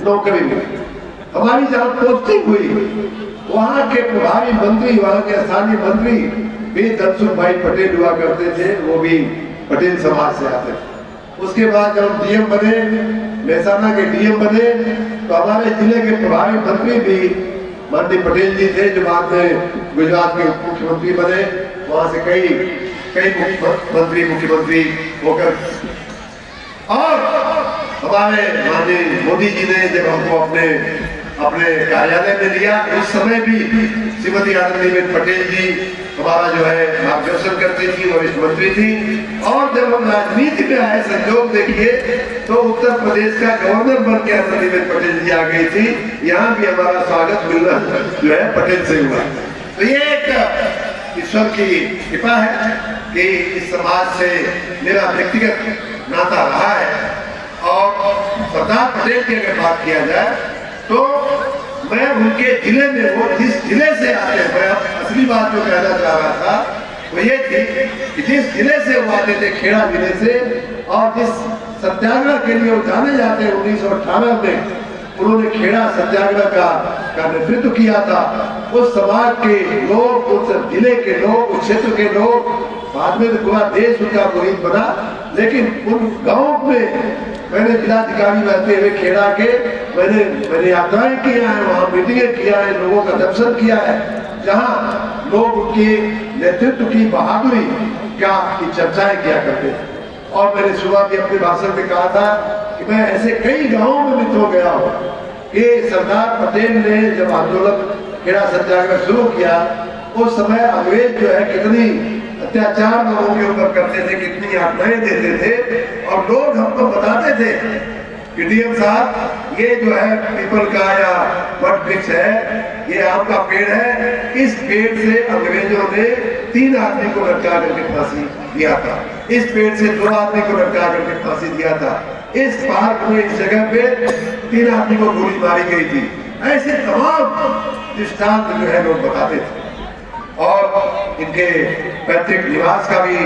नौकरी मिली। हमारी जहाँ पोस्टिंग हुई वहाँ के प्रभारी मंत्री, वहाँ के स्थानीय मंत्री भी धनसुख भाई पटेल हुआ करते थे, वो भी पटेल समाज से आते थे। उसके बाद जब हम डीएम बने, मेहसाना के डीएम बने, तो हमारे जिले के प्रभारी मंत्री भी माननीय पटेल जी थे, जो बाद में गुजरात के उप मुख्यमंत्री बने। वहाँ से कई मंत्री मुख्यमंत्री होकर, और हमारे माननीय मोदी जी ने जब हमको अपने कार्यालय में लिया, उस समय भी श्रीमती आनंदीबेन पटेल जी हमारा जो है मार्गदर्शन करती थी, वरिष्ठ मंत्री थी। और जब हम राजनीति में आए, संयोग देखिए तो उत्तर प्रदेश का गवर्नर बन के आनंदीबेन पटेल जी आ गई थी। यहाँ भी हमारा स्वागत मिलना जो है पटेल से हुआ। तो ये एक ईश्वर की कृपा है कि इस समाज से मेरा व्यक्तिगत नाता रहा है। और सरदार पटेल की अगर बात किया जाए तो मैं उनके जिले में, वो जिस जिले से आते हैं, मैं असली बात जो कहना चाह रहा था वो ये थी कि जिस जिले से वो आते थे, खेड़ा जिले से, और जिस सत्याग्रह के लिए वो जाने जाते हैं 1918 में उन्होंने खेड़ा सत्याग्रह का नेतृत्व किया था। उस समाज के लोग, उस जिले के लोग, उस क्षेत्र के लोग, बाद में पूरा देश उनका मुरीद बना, लेकिन उन गाँव में मैंने जिलाधिकारी रहते हुए खेड़ा के मैंने यात्राएं किया है, वहाँ मीटिंगें किया है, लोगों का दर्शन किया है, जहाँ लोग उनके नेतृत्व की बहादुरी की चर्चाएं किया करते थे। और मैंने सुबह भी अपने भाषण में कहा था कि मैं ऐसे कई गाँवों में मित्र हो गया हूँ कि सरदार पटेल ने जब आंदोलन खेड़ा सत्याग्रह शुरू किया, उस समय अंग्रेज जो है कितनी अत्याचार लोगों के ऊपर करते थे, कितनी यातनाएं देते थे। और लोग हमको बताते थे कि डीएम साहब, ये जो है पीपल का या वट वृक्ष है, ये आम का पेड़ है, इस पेड़ से अंग्रेजों ने 3 आदमी को लटका करके फांसी दिया था, इस पेड़ से 2 आदमी को लटका करके फांसी दिया था, इस पार्क में, इस जगह पे 3 आदमी को गोली मारी गई थी। ऐसे तमाम दृष्टांत जो है लोग बताते थे। और इनके पैतृक निवास का भी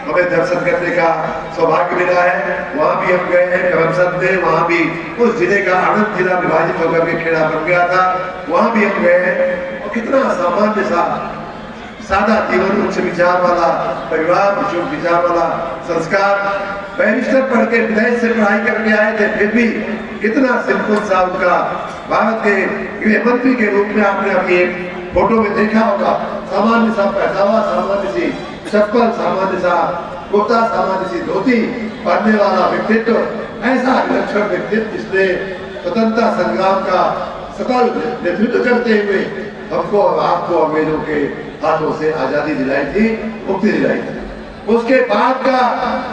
हमें दर्शन करने का सौभाग्य मिला है। वहाँ भी हम गए हैं करमसद में, वहाँ भी उस जिले का आनंद जिला विभाजित होकर के खेड़ा बन गया था, वहाँ भी हम गए हैं। और कितना सामान्य सा सादा जीवन, उच्च विचार वाला परिवार, उच्च विचार वाला संस्कार, बैरिस्टर पढ़ के विदेश से पढ़ाई करके आए थे, फिर भी कितना सिंपल सा उनका, भारत के गृह मंत्री के रूप में आपने अभी फोटो में देखा होगा, सामान्य सा पहनावा, सामान्य सी चप्पल, सामान्य सा कुर्ता, सामान्य सी धोती पहनने वाला व्यक्तित्व, ऐसा विलक्षण व्यक्तित्व जिसने स्वतंत्रता संग्राम का सफल नेतृत्व करते हुए हमको और आपको अंग्रेजों के हाथों से आजादी दिलाई थी, मुक्ति दिलाई थी। उसके बाद का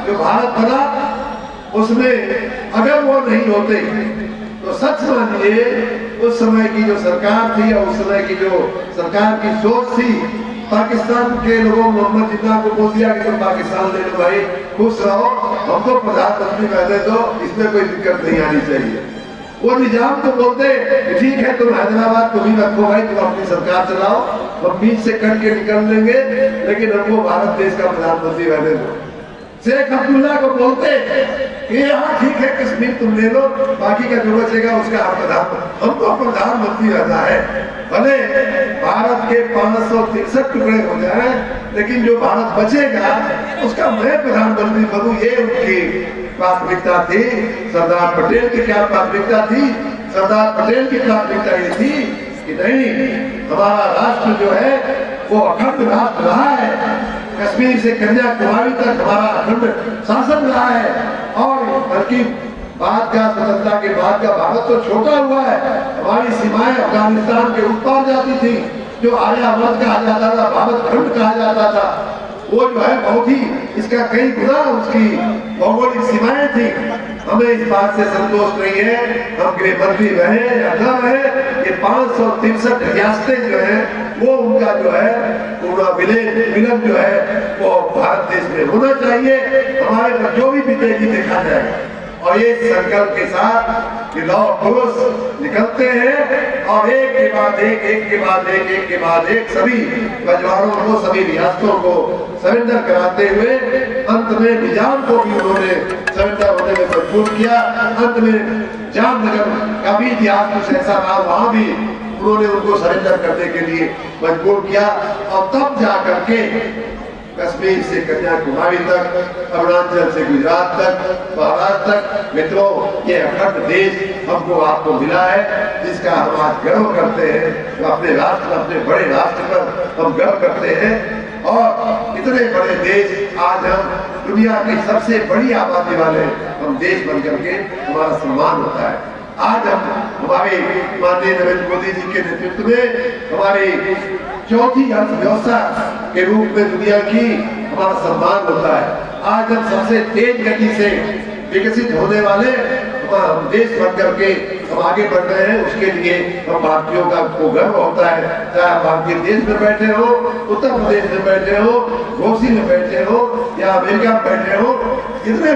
जो भारत बना, उसमें अगर वो नहीं होते तो सच मानिए उस समय की जो सरकार थी और उस समय की जो सरकार की सोच थी, पाकिस्तान के लोगों मोहम्मद जिन्ना को बोल दिया कि तुम पाकिस्तान ले लो भाई, खुश रहो, हमको प्रधानमंत्री रहने दो, इसमें कोई दिक्कत नहीं आनी चाहिए। वो निजाम तो बोलते ठीक है, तुम हैदराबाद तुम ही रखो भाई, तुम अपनी सरकार चलाओ, हम बीच से कट के निकल लेंगे, लेकिन हमको भारत देश का प्रधानमंत्री रहने दो। शेख अब्दुल्ला को बोलते कि हाँ ठीक है, कश्मीर तुम ले लो, बाकी का जो बचेगा उसका आप हमको प्रधानमंत्री रहना है। भले भारत के 563 टुकड़े हो जाए, लेकिन जो भारत बचेगा उसका मैं प्रधानमंत्री बनूं, ये उनकी प्राथमिकता थी। सरदार पटेल की क्या प्राथमिकता थी? सरदार पटेल की प्राथमिकता ये थी कि नहीं, हमारा राष्ट्र जो है वो अखंड राष्ट्र रहा है, कश्मीर से कन्याकुमारी तक हमारा अखंड शासन रहा है। और बल्कि बाद का स्वतंत्रता के बाद का भारत तो छोटा हुआ है, हमारी सीमाएं अफगानिस्तान के उस पार जाती थी, जो आर्यावर्त कहा जाता था, भारत खंड कहा जाता था, वो जो है बहुत ही इसका कई गुना उसकी भौगोलिक सीमाएं थी। हमें इस बात से संतोष नहीं है, हम गृह मंत्री रहे या न रहे, ये 563 रियासतें जो है वो उनका जो है पूरा विलय जो है वो भारत देश में होना चाहिए। हमारे पर जो भी बीतेगी देखा जाएगा। और ये संकल्प के साथ ये लौह पुरुष निकलते हैं और एक के बाद एक सभी परिवारों को, सभी रियासतों को सरेंडर कराते हुए अंत में निजाम को भी उन्होंने सरेंडर होने में मजबूर किया। अंत में जामनगर का भी इतिहास कुछ ऐसा रहा, वहां भी उन्होंने उनको सरेंडर करने के लिए मजबूर किया और तब जा करके कश्मीर से कन्याकुमारी तक, अरुणाचल से गुजरात तक, महाराष्ट्र तक, मित्रों ये अखंड देश हमको आपको मिला है, जिसका हम आज गर्व करते हैं। अपने राष्ट्र, अपने बड़े राष्ट्र पर हम गर्व करते हैं और इतने बड़े देश आज हम दुनिया की सबसे बड़ी आबादी वाले हम देश बन करके हमारा सम्मान होता है। आज हम हमारे माननीय नरेंद्र मोदी जी के नेतृत्व में हमारी चौथी अर्थव्यवस्था के रूप में दुनिया की हमारा सम्मान होता है। आज हम सबसे तेज गति से विकसित होने वाले हम देश बन करके हम आगे बढ़ रहे हैं। उसके लिए हम भारतीयों का को गर्व होता है, चाहे आप भारतीय देश में बैठे हो, उत्तर प्रदेश में बैठे हो, घोसी में बैठे हो या अमेरिका में बैठे हो, इतने